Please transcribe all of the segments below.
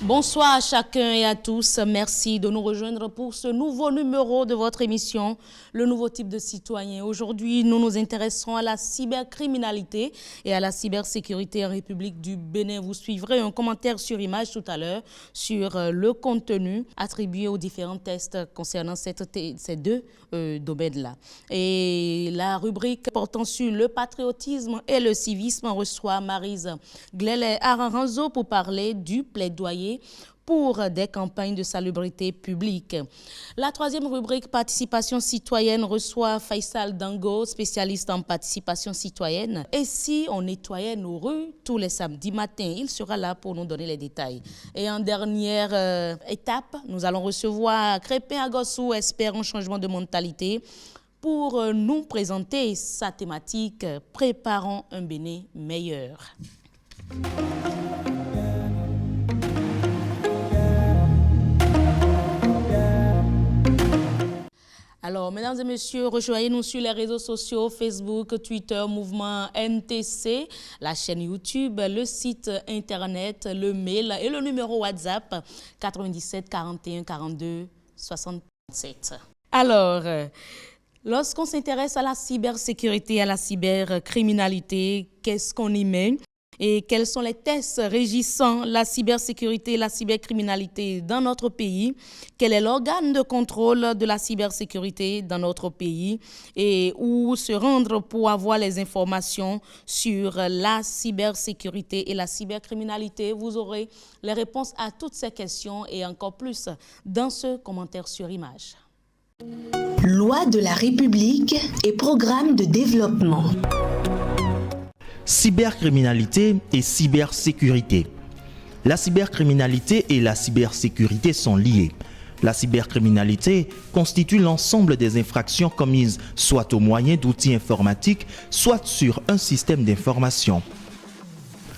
Bonsoir à chacun et à tous. Merci de nous rejoindre pour ce nouveau numéro de votre émission, le nouveau type de citoyen. Aujourd'hui, nous nous intéressons à la cybercriminalité et à la cybersécurité en République du Bénin. Vous suivrez un commentaire sur image tout à l'heure sur le contenu attribué aux différents tests concernant ces deux domaines-là. Et la rubrique portant sur le patriotisme et le civisme reçoit Maryse Glélé-Araranzo pour parler du plaidoyer pour des campagnes de salubrité publique. La troisième rubrique, participation citoyenne, reçoit Faisal Dango, spécialiste en participation citoyenne. Et si on nettoyait nos rues tous les samedis matins, il sera là pour nous donner les détails. Et en dernière étape, nous allons recevoir Crépin Agossou, expert en changement de mentalité, pour nous présenter sa thématique « Préparons un Bénin meilleur ». Alors, mesdames et messieurs, rejoignez-nous sur les réseaux sociaux, Facebook, Twitter, Mouvement NTC, la chaîne YouTube, le site Internet, le mail et le numéro WhatsApp 97 41 42 67. Alors, lorsqu'on s'intéresse à la cybersécurité, à la cybercriminalité, qu'est-ce qu'on y met ? Et quels sont les tests régissant la cybersécurité et la cybercriminalité dans notre pays? Quel est l'organe de contrôle de la cybersécurité dans notre pays? Et où se rendre pour avoir les informations sur la cybersécurité et la cybercriminalité? Vous aurez les réponses à toutes ces questions et encore plus dans ce commentaire sur image. Loi de la République et programme de développement. Cybercriminalité et cybersécurité. La cybercriminalité et la cybersécurité sont liées. La cybercriminalité constitue l'ensemble des infractions commises soit au moyen d'outils informatiques, soit sur un système d'information.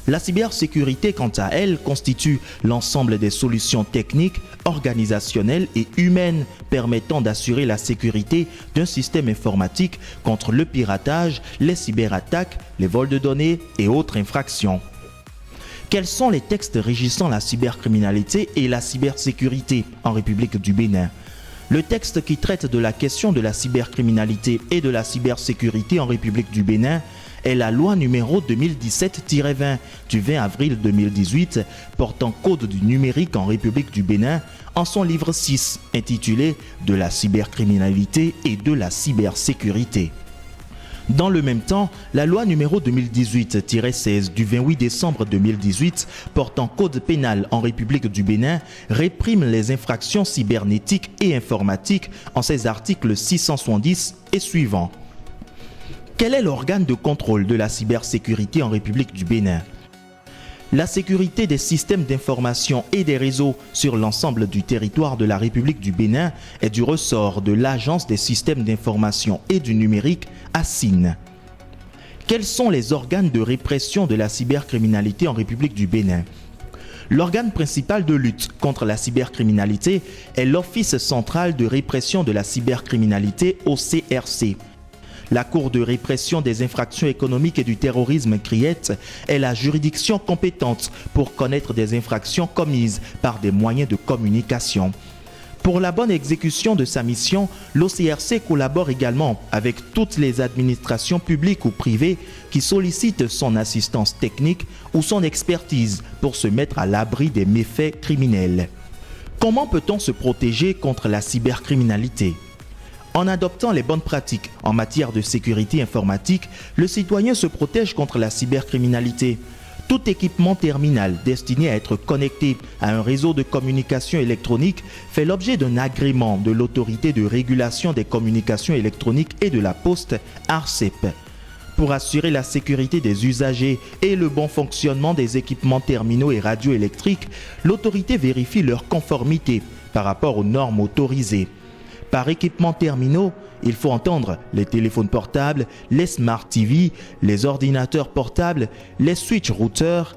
La cybersécurité, quant à elle, constitue l'ensemble des solutions techniques, organisationnelles et humaines permettant d'assurer la sécurité d'un système informatique contre le piratage, les cyberattaques, les vols de données et autres infractions. Quels sont les textes régissant la cybercriminalité et la cybersécurité en République du Bénin ? Le texte qui traite de la question de la cybercriminalité et de la cybersécurité en République du Bénin est la loi numéro 2017-20 du 20 avril 2018 portant code du numérique en République du Bénin en son livre 6 intitulé « De la cybercriminalité et de la cybersécurité ». Dans le même temps, la loi numéro 2018-16 du 28 décembre 2018 portant code pénal en République du Bénin réprime les infractions cybernétiques et informatiques en ses articles 670 et suivants. Quel est l'organe de contrôle de la cybersécurité en République du Bénin ? La sécurité des systèmes d'information et des réseaux sur l'ensemble du territoire de la République du Bénin est du ressort de l'Agence des systèmes d'information et du numérique, ASIN. Quels sont les organes de répression de la cybercriminalité en République du Bénin ? L'organe principal de lutte contre la cybercriminalité est l'Office central de répression de la cybercriminalité, OCRC. La Cour de répression des infractions économiques et du terrorisme, CRIET, est la juridiction compétente pour connaître des infractions commises par des moyens de communication. Pour la bonne exécution de sa mission, l'OCRC collabore également avec toutes les administrations publiques ou privées qui sollicitent son assistance technique ou son expertise pour se mettre à l'abri des méfaits criminels. Comment peut-on se protéger contre la cybercriminalité ? En adoptant les bonnes pratiques en matière de sécurité informatique, le citoyen se protège contre la cybercriminalité. Tout équipement terminal destiné à être connecté à un réseau de communication électronique fait l'objet d'un agrément de l'Autorité de régulation des communications électroniques et de la Poste, ARCEP. Pour assurer la sécurité des usagers et le bon fonctionnement des équipements terminaux et radioélectriques, l'autorité vérifie leur conformité par rapport aux normes autorisées. Par équipements terminaux, il faut entendre les téléphones portables, les smart TV, les ordinateurs portables, les switch routeurs.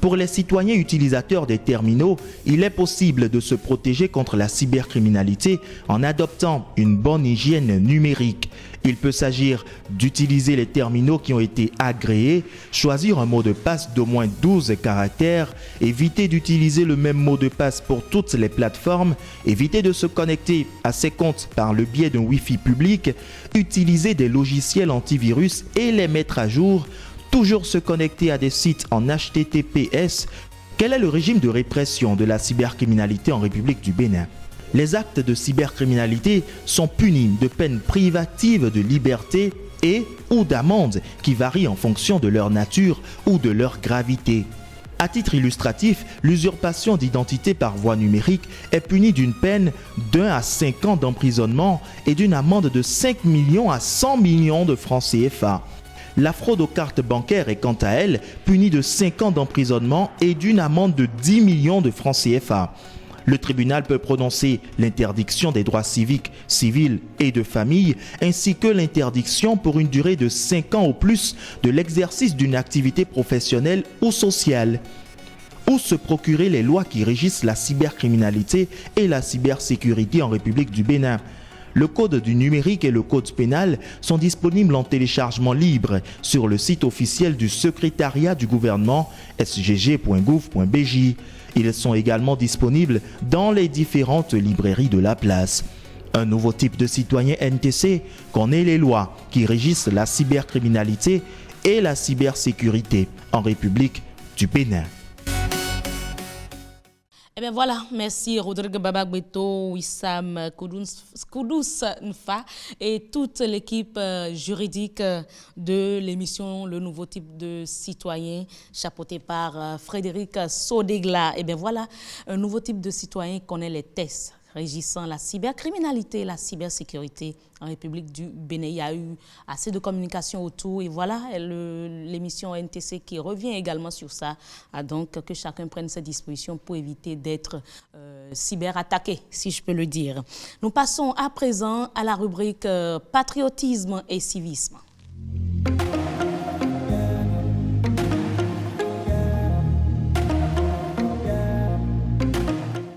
Pour les citoyens utilisateurs des terminaux, il est possible de se protéger contre la cybercriminalité en adoptant une bonne hygiène numérique. Il peut s'agir d'utiliser les terminaux qui ont été agréés, choisir un mot de passe d'au moins 12 caractères, éviter d'utiliser le même mot de passe pour toutes les plateformes, éviter de se connecter à ses comptes par le biais d'un Wi-Fi public, utiliser des logiciels antivirus et les mettre à jour, toujours se connecter à des sites en HTTPS. Quel est le régime de répression de la cybercriminalité en République du Bénin? Les actes de cybercriminalité sont punis de peines privatives de liberté et ou d'amende qui varient en fonction de leur nature ou de leur gravité. À titre illustratif, l'usurpation d'identité par voie numérique est punie d'une peine d'1 à 5 ans d'emprisonnement et d'une amende de 5 millions à 100 millions de francs CFA. La fraude aux cartes bancaires est quant à elle punie de 5 ans d'emprisonnement et d'une amende de 10 millions de francs CFA. Le tribunal peut prononcer l'interdiction des droits civiques, civils et de famille, ainsi que l'interdiction pour une durée de 5 ans ou plus de l'exercice d'une activité professionnelle ou sociale. Où se procurer les lois qui régissent la cybercriminalité et la cybersécurité en République du Bénin? Le code du numérique et le code pénal sont disponibles en téléchargement libre sur le site officiel du secrétariat du gouvernement sgg.gouv.bj. Ils sont également disponibles dans les différentes librairies de la place. Un nouveau type de citoyen NTC connaît les lois qui régissent la cybercriminalité et la cybersécurité en République du Bénin. Eh bien voilà, merci Rodrigue Babagbeto, Wissam Koudous Nfa et toute l'équipe juridique de l'émission Le Nouveau Type de Citoyen, chapeauté par Frédéric Sodegla. Eh bien voilà, un nouveau type de citoyen connaît les tests régissant la cybercriminalité et la cybersécurité en République du Bénin. Il y a eu assez de communication autour et voilà l'émission NTC qui revient également sur ça. Donc que chacun prenne ses dispositions pour éviter d'être cyberattaqué, si je peux le dire. Nous passons à présent à la rubrique patriotisme et civisme.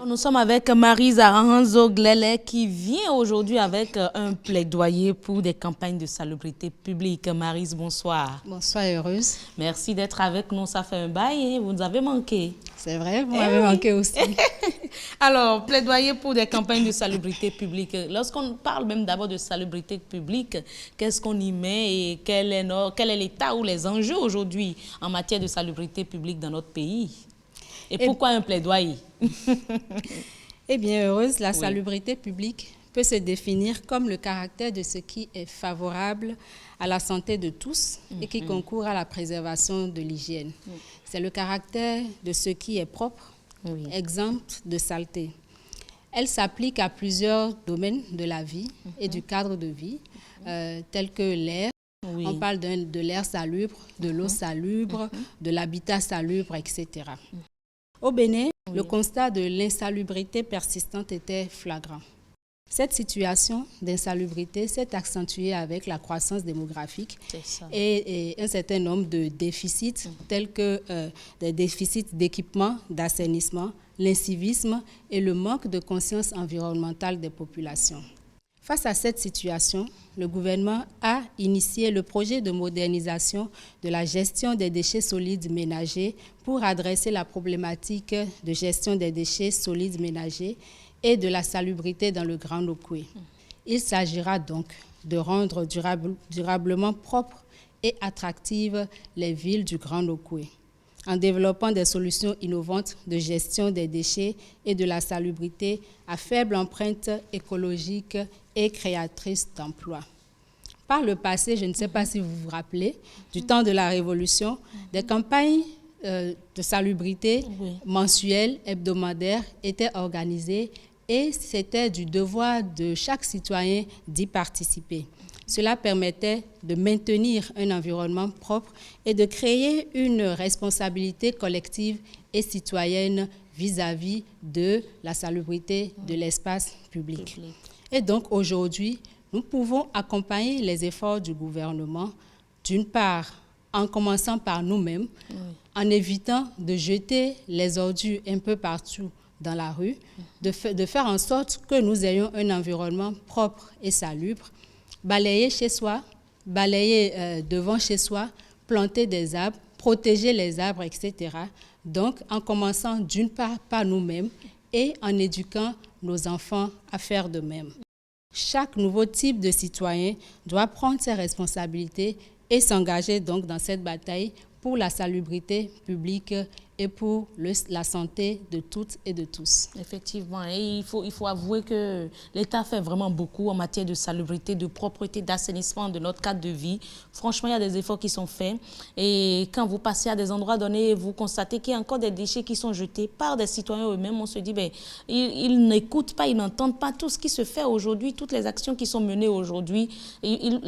Nous sommes avec Marie Zaranzo Glele qui vient aujourd'hui avec un plaidoyer pour des campagnes de salubrité publique. Maryse, bonsoir. Bonsoir, heureuse. Merci d'être avec nous. Ça fait un bail, vous nous avez manqué. C'est vrai, vous m'avez manqué aussi. Alors, plaidoyer pour des campagnes de salubrité publique. Lorsqu'on parle même d'abord de salubrité publique, qu'est-ce qu'on y met et quel est l'état ou les enjeux aujourd'hui en matière de salubrité publique dans notre pays? Et pourquoi un plaidoyer? Eh bien, heureuse, la salubrité publique peut se définir comme le caractère de ce qui est favorable à la santé de tous et qui concourt à la préservation de l'hygiène. C'est le caractère de ce qui est propre, exempt de saleté. Elle s'applique à plusieurs domaines de la vie et du cadre de vie, tels que l'air. On parle de l'air salubre, de l'eau salubre, de l'habitat salubre, etc. Au Bénin, le constat de l'insalubrité persistante était flagrant. Cette situation d'insalubrité s'est accentuée avec la croissance démographique et un certain nombre de déficits tels que des déficits d'équipement, d'assainissement, l'incivisme et le manque de conscience environnementale des populations. Face à cette situation, le gouvernement a initié le projet de modernisation de la gestion des déchets solides ménagers pour adresser la problématique de gestion des déchets solides ménagers et de la salubrité dans le Grand Lukwe. Il s'agira donc de rendre durablement propres et attractives les villes du Grand Lukwe, en développant des solutions innovantes de gestion des déchets et de la salubrité à faible empreinte écologique et créatrice d'emplois. Par le passé, je ne sais pas si vous vous rappelez, du temps de la Révolution, des campagnes de salubrité mensuelles, hebdomadaires étaient organisées et c'était du devoir de chaque citoyen d'y participer. Cela permettait de maintenir un environnement propre et de créer une responsabilité collective et citoyenne vis-à-vis de la salubrité de l'espace public. Et donc aujourd'hui, nous pouvons accompagner les efforts du gouvernement, d'une part en commençant par nous-mêmes, en évitant de jeter les ordures un peu partout dans la rue, de faire en sorte que nous ayons un environnement propre et salubre, balayer chez soi, balayer devant chez soi, planter des arbres, protéger les arbres, etc. Donc, en commençant d'une part par nous-mêmes et en éduquant nos enfants à faire de même. Chaque nouveau type de citoyen doit prendre ses responsabilités et s'engager donc dans cette bataille pour la salubrité publique et pour la santé de toutes et de tous. Effectivement, et il faut avouer que l'État fait vraiment beaucoup en matière de salubrité, de propreté, d'assainissement de notre cadre de vie. Franchement, il y a des efforts qui sont faits. Et quand vous passez à des endroits donnés, vous constatez qu'il y a encore des déchets qui sont jetés par des citoyens eux-mêmes. On se dit, ben, ils n'écoutent pas, ils n'entendent pas tout ce qui se fait aujourd'hui, toutes les actions qui sont menées aujourd'hui.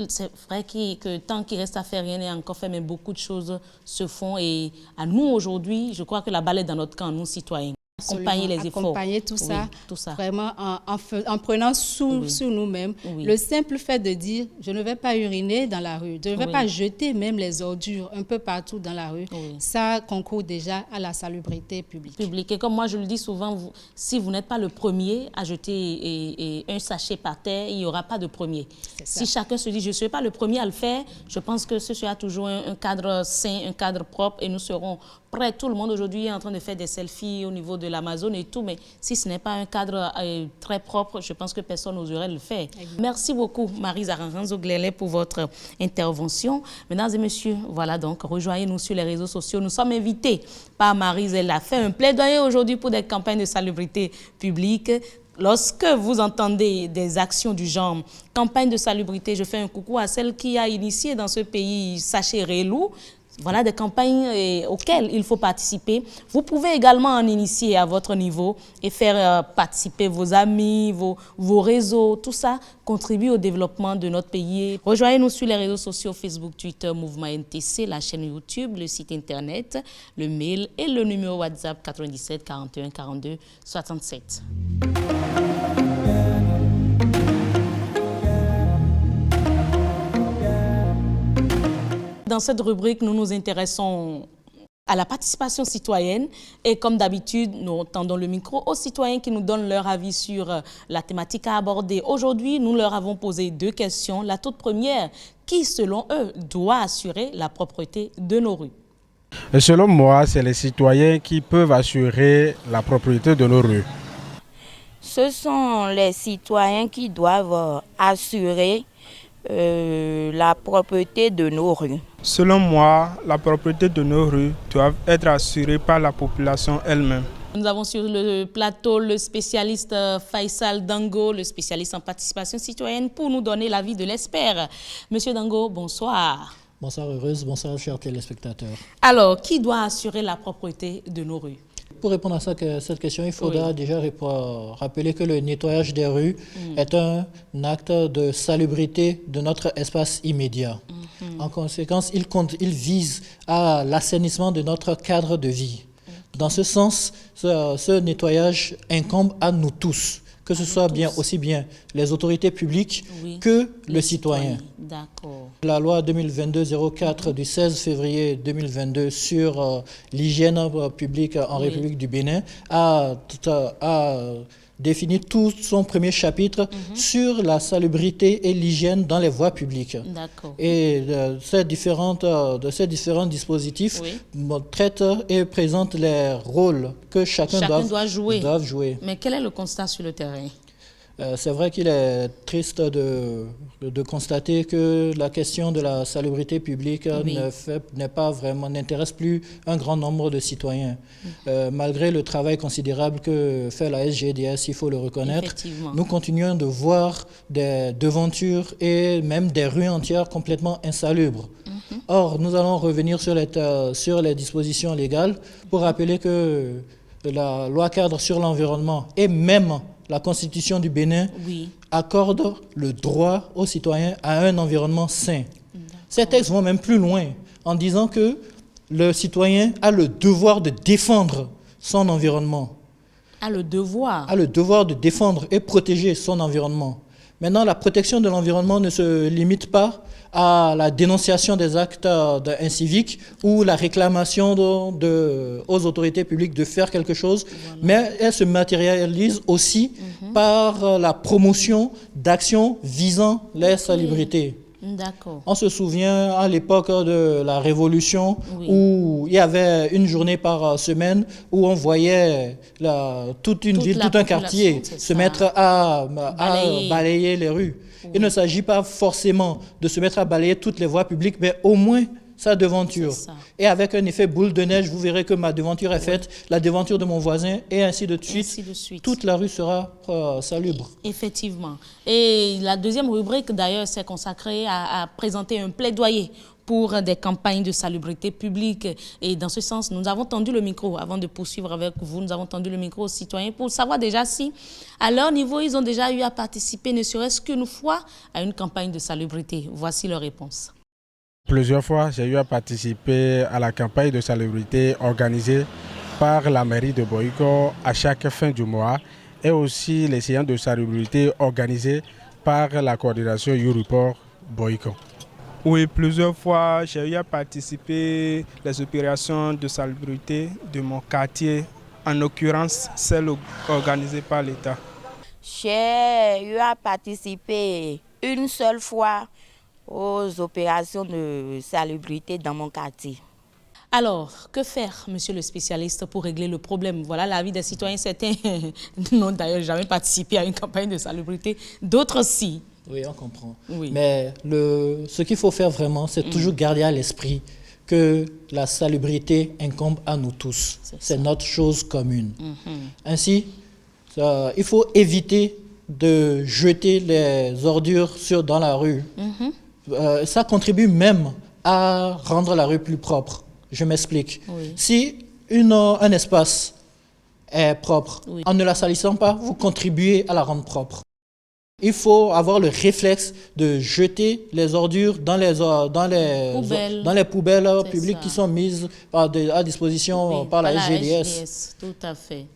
C'est vrai que tant qu'il reste à faire, rien n'est encore fait, mais beaucoup de choses se font. Et à nous, aujourd'hui, je crois que la balle est dans notre camp, nous, citoyens. Accompagner les efforts. Accompagner tout ça, vraiment en prenant sur nous-mêmes. Oui. Le simple fait de dire, je ne vais pas uriner dans la rue, je ne vais pas jeter même les ordures un peu partout dans la rue, ça concourt déjà à la salubrité publique. Et comme moi, je le dis souvent, si vous n'êtes pas le premier à jeter un sachet par terre, il n'y aura pas de premier. Si chacun se dit, je ne serai pas le premier à le faire, je pense que ce sera toujours un cadre sain, un cadre propre et nous serons prêts. Tout le monde aujourd'hui est en train de faire des selfies au niveau de l'Amazon et tout, mais si ce n'est pas un cadre très propre, je pense que personne n'oserait le faire. Merci beaucoup, Marie-Zara Ranzo-Glele, pour votre intervention. Mesdames et messieurs, voilà donc, rejoignez-nous sur les réseaux sociaux. Nous sommes invités par Maryse. Elle a fait un plaidoyer aujourd'hui pour des campagnes de salubrité publique. Lorsque vous entendez des actions du genre campagne de salubrité, je fais un coucou à celle qui a initié dans ce pays Sachet Relou. Voilà des campagnes auxquelles il faut participer. Vous pouvez également en initier à votre niveau et faire participer vos amis, vos réseaux. Tout ça contribue au développement de notre pays. Rejoignez-nous sur les réseaux sociaux Facebook, Twitter, Mouvement NTC, la chaîne YouTube, le site internet, le mail et le numéro WhatsApp 97 41 42 67. Dans cette rubrique, nous nous intéressons à la participation citoyenne et comme d'habitude, nous tendons le micro aux citoyens qui nous donnent leur avis sur la thématique à aborder. Aujourd'hui, nous leur avons posé 2 questions. La toute première, qui selon eux doit assurer la propreté de nos rues? Selon moi, c'est les citoyens qui peuvent assurer la propreté de nos rues. Ce sont les citoyens qui doivent assurer la propreté de nos rues. Selon moi, la propreté de nos rues doit être assurée par la population elle-même. Nous avons sur le plateau le spécialiste Faisal Dango, le spécialiste en participation citoyenne, pour nous donner l'avis de l'expert. Monsieur Dango, bonsoir. Bonsoir Heureuse, bonsoir chers téléspectateurs. Alors, qui doit assurer la propreté de nos rues? Pour répondre à cette question, il faudra déjà rappeler que le nettoyage des rues est un acte de salubrité de notre espace immédiat. En conséquence, il vise à l'assainissement de notre cadre de vie. Dans ce sens, ce nettoyage incombe à nous tous, que ce soit aussi bien les autorités publiques que le citoyen. D'accord. La loi 2022-04 du 16 février 2022 sur l'hygiène publique en République du Bénin a défini tout son premier chapitre sur la salubrité et l'hygiène dans les voies publiques. D'accord. Et ces différents dispositifs traitent et présentent les rôles que chacun doit jouer. Mais quel est le constat sur le terrain? C'est vrai qu'il est triste de constater que la question de la salubrité publique n'intéresse plus un grand nombre de citoyens. Malgré le travail considérable que fait la SGDS, il faut le reconnaître, nous continuons de voir des devantures et même des rues entières complètement insalubres. Or, nous allons revenir sur les dispositions légales pour rappeler que la loi cadre sur l'environnement et même la Constitution du Bénin accorde le droit aux citoyens à un environnement sain. Ces textes vont même plus loin en disant que le citoyen a le devoir de défendre son environnement. A le devoir de défendre et protéger son environnement. Maintenant, la protection de l'environnement ne se limite pas à la dénonciation des actes inciviques ou la réclamation aux autorités publiques de faire quelque chose, mais elle se matérialise aussi par la promotion d'actions visant les salubrités. D'accord. On se souvient à l'époque de la Révolution où il y avait une journée par semaine où on voyait toute une ville, tout un quartier se mettre à balayer les rues. Oui. Il ne s'agit pas forcément de se mettre à balayer toutes les voies publiques, mais au moins sa devanture. Et avec un effet boule de neige, vous verrez que ma devanture est faite, la devanture de mon voisin, et ainsi de suite. Toute la rue sera salubre. Effectivement. Et la deuxième rubrique, d'ailleurs, c'est consacrée à présenter un plaidoyer pour des campagnes de salubrité publique. Et dans ce sens, nous avons tendu le micro, avant de poursuivre avec vous, nous avons tendu le micro aux citoyens pour savoir déjà si, à leur niveau, ils ont déjà eu à participer, ne serait-ce qu'une fois, à une campagne de salubrité. Voici leur réponse. Plusieurs fois, j'ai eu à participer à la campagne de salubrité organisée par la mairie de Boyko à chaque fin du mois et aussi les séances de salubrité organisées par la coordination YouReport Boyko. Oui, plusieurs fois, j'ai eu à participer aux opérations de salubrité de mon quartier, en l'occurrence celles organisées par l'État. J'ai eu à participer une seule fois aux opérations de salubrité dans mon quartier. Alors, que faire, monsieur le spécialiste, pour régler le problème? Voilà l'avis des citoyens. Certains n'ont d'ailleurs jamais participé à une campagne de salubrité, d'autres si. Oui, on comprend. Oui. Mais ce qu'il faut faire vraiment, c'est toujours garder à l'esprit que la salubrité incombe à nous tous. C'est notre chose commune. Ainsi, il faut éviter de jeter les ordures dans la rue. Ça contribue même à rendre la rue plus propre. Je m'explique. Oui. Si un espace est propre, en ne la salissant pas, vous contribuez à la rendre propre. Il faut avoir le réflexe de jeter les ordures dans les poubelles publiques qui sont mises à disposition par la SGDS. Tout à fait.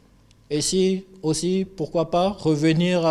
Et si aussi, pourquoi pas, revenir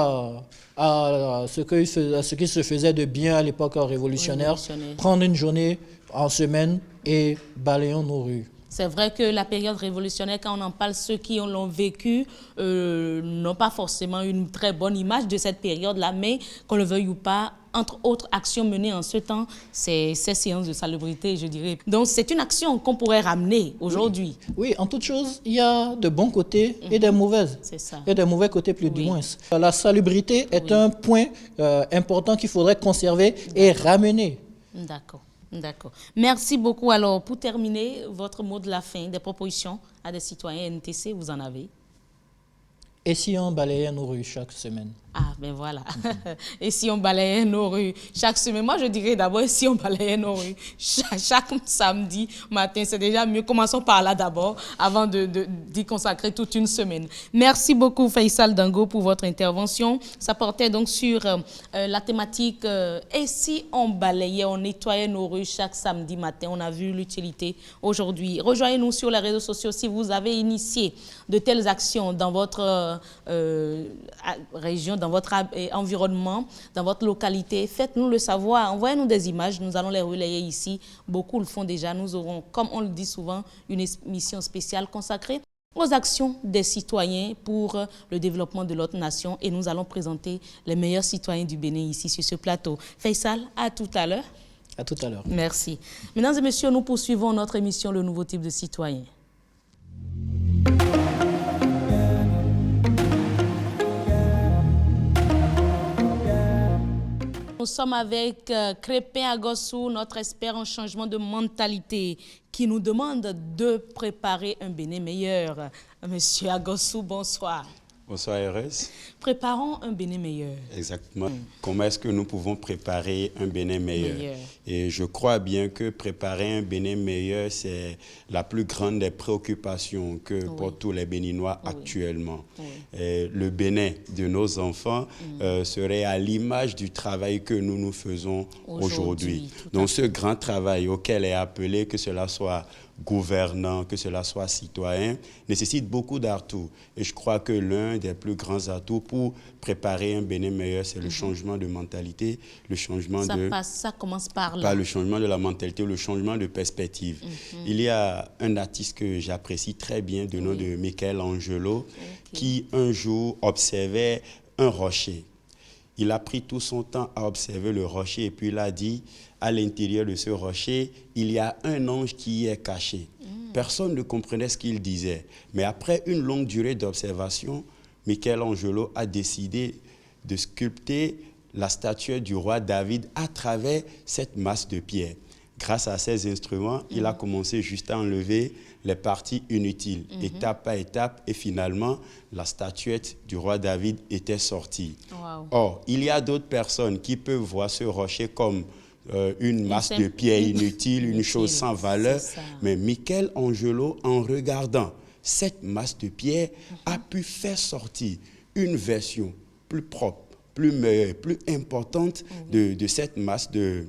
à ce qui se faisait de bien à l'époque révolutionnaire, prendre une journée en semaine et balayons nos rues. C'est vrai que la période révolutionnaire, quand on en parle, ceux qui l'ont vécu n'ont pas forcément une très bonne image de cette période-là, mais qu'on le veuille ou pas, entre autres actions menées en ce temps, c'est ces séances de salubrité, je dirais. Donc, c'est une action qu'on pourrait ramener aujourd'hui. Oui, en toute chose, il y a de bons côtés et des mauvaises. C'est ça. Et des mauvais côtés plus du moins. La salubrité est un point important qu'il faudrait conserver et ramener. D'accord. D'accord. Merci beaucoup. Alors, pour terminer, votre mot de la fin, des propositions à des citoyens NTC, vous en avez? Et si on balayait nos rues chaque semaine? Ah, ben voilà. Et si on balayait nos rues chaque semaine? Moi, je dirais d'abord, si on balayait nos rues chaque samedi matin, c'est déjà mieux. Commençons par là d'abord, avant d'y consacrer toute une semaine. Merci beaucoup, Faisal Dango, pour votre intervention. Ça portait donc sur la thématique et si on balayait, on nettoyait nos rues chaque samedi matin? On a vu l'utilité aujourd'hui. Rejoignez-nous sur les réseaux sociaux si vous avez initié de telles actions dans votre région, dans votre environnement, dans votre localité. Faites-nous le savoir, envoyez-nous des images, nous allons les relayer ici. Beaucoup le font déjà. Nous aurons, comme on le dit souvent, une émission spéciale consacrée aux actions des citoyens pour le développement de notre nation et nous allons présenter les meilleurs citoyens du Bénin ici sur ce plateau. Faisal, à tout à l'heure. À tout à l'heure. Merci. Mesdames et messieurs, nous poursuivons notre émission Le Nouveau Type de Citoyen. Nous sommes avec Crépin Agossou, notre expert en changement de mentalité, qui nous demande de préparer un Bénin meilleur. Monsieur Agossou, bonsoir. Bonsoir, Heureuse. Préparons un Bénin meilleur. Exactement. Comment est-ce que nous pouvons préparer un Bénin meilleur? Et je crois bien que préparer un Bénin meilleur, c'est la plus grande des préoccupations que portent tous les Béninois actuellement. Et le Bénin de nos enfants serait à l'image du travail que nous faisons aujourd'hui. Donc ce grand travail auquel est appelé, que cela soit gouvernants, que cela soit citoyens, nécessite beaucoup d'atouts. Et je crois que l'un des plus grands atouts pour préparer un Bénin meilleur, c'est le changement de mentalité, le changement ça commence par là. Le changement de la mentalité, le changement de perspective. Il y a un artiste que j'apprécie très bien, de nom de Michelangelo, qui un jour observait un rocher. Il a pris tout son temps à observer le rocher et puis il a dit, à l'intérieur de ce rocher, il y a un ange qui y est caché. Personne ne comprenait ce qu'il disait. Mais après une longue durée d'observation, Michelangelo a décidé de sculpter la statue du roi David à travers cette masse de pierre. Grâce à ces instruments, il a commencé juste à enlever les parties inutiles, étape par étape, et finalement, la statuette du roi David était sortie. Wow. Or, il y a d'autres personnes qui peuvent voir ce rocher comme une masse de pierre inutile, une chose sans valeur, mais Michelangelo, en regardant cette masse de pierre, a pu faire sortir une version plus propre, plus meilleure, plus importante de cette masse de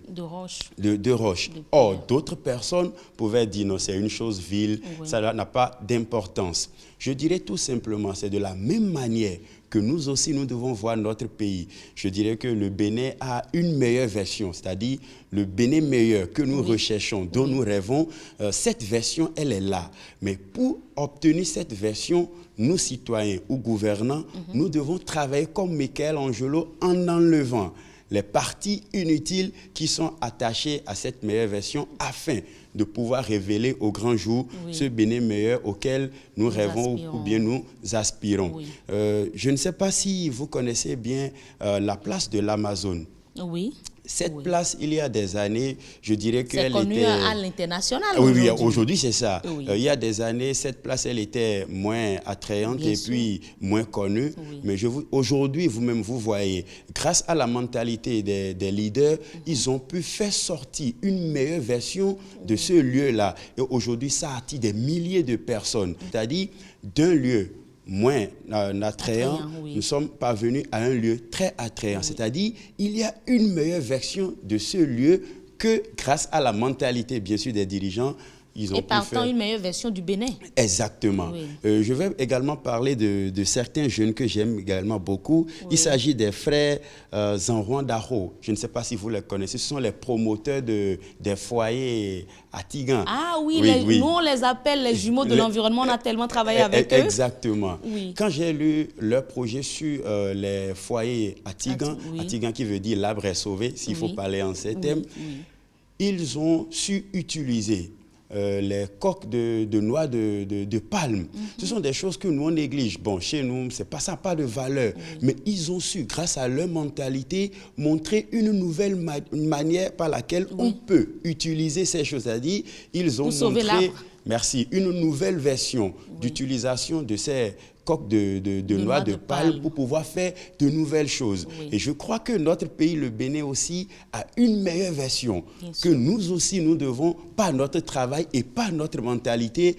roche. Or, d'autres personnes pouvaient dire non, c'est une chose vile, ça n'a pas d'importance. Je dirais tout simplement, c'est de la même manière que nous aussi, nous devons voir notre pays. Je dirais que le Bénin a une meilleure version, c'est-à-dire le Bénin meilleur que nous recherchons, dont nous rêvons. Cette version, elle est là. Mais pour obtenir cette version, nous, citoyens ou gouvernants, nous devons travailler comme Michelangelo en enlevant les parties inutiles qui sont attachées à cette meilleure version afin de pouvoir révéler au grand jour ce Bénin meilleur auquel nous rêvons ou bien nous aspirons. Je ne sais pas si vous connaissez bien la place de l'Amazone. Oui. Cette place, il y a des années, je dirais qu'elle était... C'est connu à l'international Oui, aujourd'hui c'est ça. Il y a des années, cette place, elle était moins attrayante puis moins connue. Mais aujourd'hui, vous-même, vous voyez, grâce à la mentalité des leaders, ils ont pu faire sortir une meilleure version de ce lieu-là. Et aujourd'hui, ça attire des milliers de personnes. C'est-à-dire, d'un lieu moins attrayant, nous sommes parvenus à un lieu très attrayant. C'est-à-dire, il y a une meilleure version de ce lieu que grâce à la mentalité, bien sûr, des dirigeants, ils ont pu partant une meilleure version du Bénin. Exactement. Je vais également parler de certains jeunes que j'aime également beaucoup. Il s'agit des frères Zanrouan Daro. Je ne sais pas si vous les connaissez. Ce sont les promoteurs des foyers à Tigan. Ah oui, nous on les appelle les jumeaux de l'environnement. On a tellement travaillé avec eux. Exactement. Quand j'ai lu leur projet sur les foyers à Tigan qui veut dire l'arbre est sauvé, s'il faut parler en ces termes, ils ont su utiliser les coques de noix de palme. Ce sont des choses que nous on néglige. Bon, chez nous, c'est pas ça, pas de valeur. Mais ils ont su, grâce à leur mentalité, montrer une nouvelle manière par laquelle on peut utiliser ces choses. C'est-à-dire, ils ont montré, une nouvelle version d'utilisation de ces coques de noix de palme pour pouvoir faire de nouvelles choses. Et je crois que notre pays, le Bénin aussi, a une meilleure version que nous aussi, nous devons, par notre travail et par notre mentalité,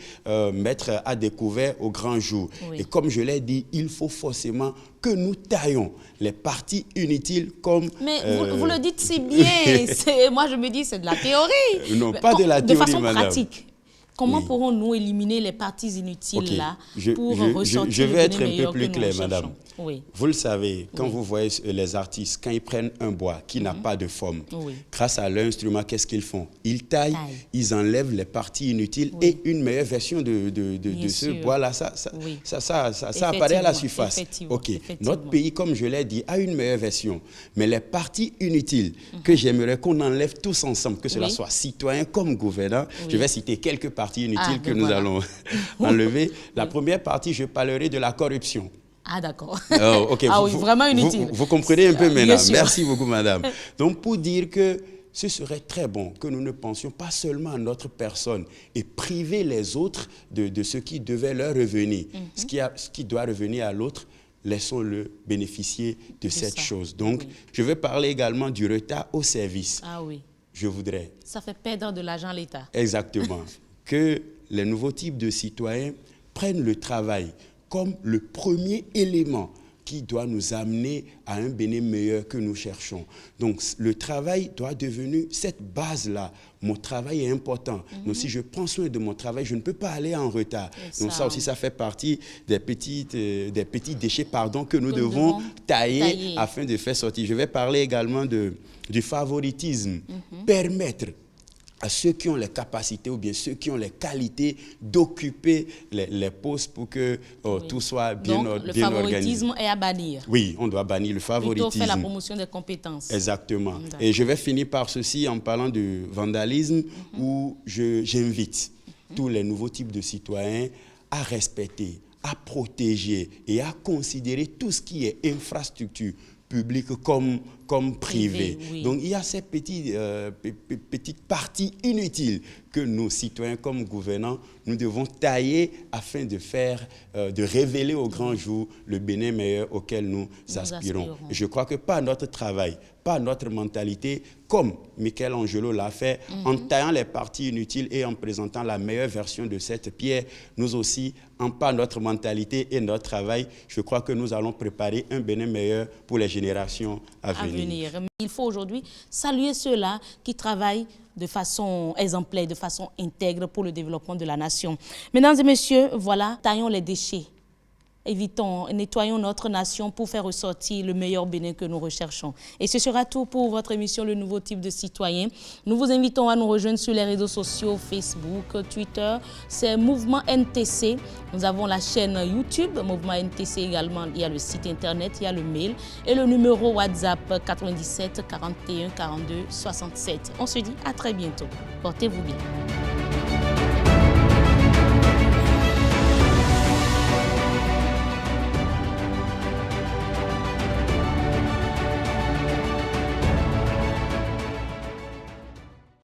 mettre à découvert au grand jour. Et comme je l'ai dit, il faut forcément que nous taillons les parties inutiles comme... Mais vous le dites si bien. Moi, je me dis, c'est de la théorie. Non, pas de la théorie, de façon madame. pratique. Comment pourrons-nous éliminer les parties inutiles là pour ressortir je vais être un peu plus clair, madame. Vous le savez, quand vous voyez les artistes, quand ils prennent un bois qui n'a pas de forme, grâce à leur instrument, qu'est-ce qu'ils font? Ils taillent, ils enlèvent les parties inutiles et une meilleure version de ce bois-là, ça apparaît à la surface. Notre pays, comme je l'ai dit, a une meilleure version. Mais les parties inutiles que j'aimerais qu'on enlève tous ensemble, que cela soit citoyen comme gouvernant, je vais citer quelques parties inutiles que nous allons enlever. La première partie, je parlerai de la corruption. Ah, d'accord. Vraiment inutile. Vous comprenez un peu maintenant. Merci beaucoup, madame. Donc, pour dire que ce serait très bon que nous ne pensions pas seulement à notre personne et priver les autres de ce qui devait leur revenir. Ce qui doit revenir à l'autre, laissons-le bénéficier de cette chose. Donc, je vais parler également du retard au service. Ah oui. Je voudrais... Ça fait perdre de l'argent à l'État. Exactement. Que les nouveaux types de citoyens prennent le travail comme le premier élément qui doit nous amener à un Bénin meilleur que nous cherchons. Donc, le travail doit devenir cette base-là. Mon travail est important. Donc, si je prends soin de mon travail, je ne peux pas aller en retard. Donc, ça aussi, ça fait partie des petits déchets que nous devons tailler afin de faire sortir. Je vais parler également du favoritisme. Permettre à ceux qui ont les capacités ou bien ceux qui ont les qualités d'occuper les postes pour que tout soit bien organisé. Donc, le favoritisme est à bannir. Oui, on doit bannir le favoritisme. Plutôt faire la promotion des compétences. Exactement. Et je vais finir par ceci en parlant de vandalisme où j'invite tous les nouveaux types de citoyens à respecter, à protéger et à considérer tout ce qui est infrastructure public comme privé. Oui. Donc, il y a ces petites parties inutiles que nos citoyens, comme gouvernants, nous devons tailler afin de révéler au grand jour le Bénin meilleur auquel nous aspirons. Et je crois que par notre travail, par notre mentalité, comme Michelangelo l'a fait, en taillant les parties inutiles et en présentant la meilleure version de cette pierre, nous aussi, par notre mentalité et notre travail, je crois que nous allons préparer un Bénin meilleur pour les générations à venir. Il faut aujourd'hui saluer ceux-là qui travaillent de façon exemplaire, de façon intègre pour le développement de la nation. Mesdames et messieurs, voilà, taillons les déchets. Évitons, nettoyons notre nation pour faire ressortir le meilleur Bénin que nous recherchons. Et ce sera tout pour votre émission Le Nouveau Type de Citoyen. Nous vous invitons à nous rejoindre sur les réseaux sociaux, Facebook, Twitter. C'est Mouvement NTC. Nous avons la chaîne YouTube, Mouvement NTC également. Il y a le site internet, il y a le mail et le numéro WhatsApp 97 41 42 67. On se dit à très bientôt. Portez-vous bien.